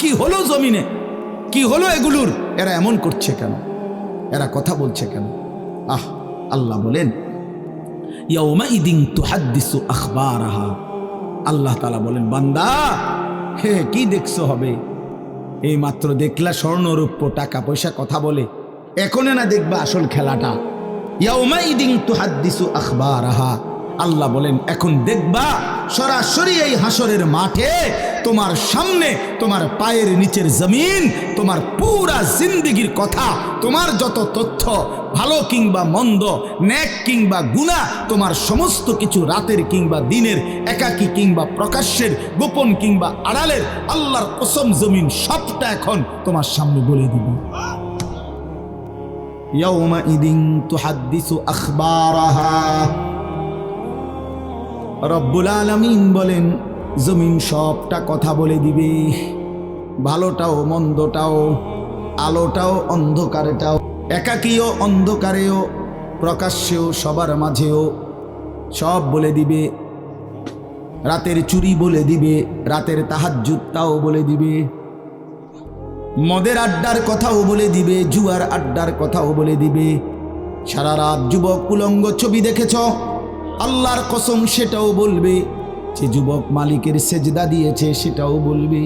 কি হলো জমিনে, কি হলো এগুলোর, এরা এমন করছে কেন, এরা কথা বলছে কেন? আল্লাহ বলেন ইয়াউমাইদিন তুহাদ্দিসু আখবারাহা। আল্লাহ তাআলা বলেন, বান্দা হে কি দেখছো হবে? এই মাত্র দেখলা স্বর্ণরূপ্য টাকা পয়সা কথা বলে, এখন না দেখবা আসল খেলাটা। ইয়াউমাইদিন তুহাদ্দিসু আখবারাহা। আল্লাহ বলেন এখন দেখবা সরাসরি এই হাসরের মাঠে তোমার সামনে, তোমার পায়ের নিচের জমিন, তোমার পুরা জিন্দেগির কথা, তোমার যত তথ্য, ভালো কিংবা মন্দ, নেক কিংবা গুনাহ, তোমার সমস্ত কিছু রাতের কিংবা দিনের, একাকী কিংবা প্রকাশ্যের, গোপন কিংবা আড়ালের, আল্লাহর কসম জমিন সবটা এখন তোমার সামনে বলে দিব। ইয়াউমাইদিন তুহাদ্দিসু আখবারাহা। রব্বুল আলামিন বলেন জমিন সবটা কথা বলে দিবে, ভালোটাও মন্দটাও, আলোটাও অন্ধকারটাও, একাকীও অন্ধকারেও, প্রকাশ্যেও, সবার মাঝেও সব বলে দিবে। রাতের চুরি বলে দিবে, রাতের তাহাজ্জুদটাও বলে দিবে, মদের আড্ডার কথাও বলে দিবে, জুয়ার আড্ডার কথাও বলে দিবে। সারা রাত যুবক উলঙ্গ ছবি দেখেছ, আল্লাহর কসম সেটাও বলবে। যে যুবক মালিকের সেজদা দিয়েছে সেটাও বলবে।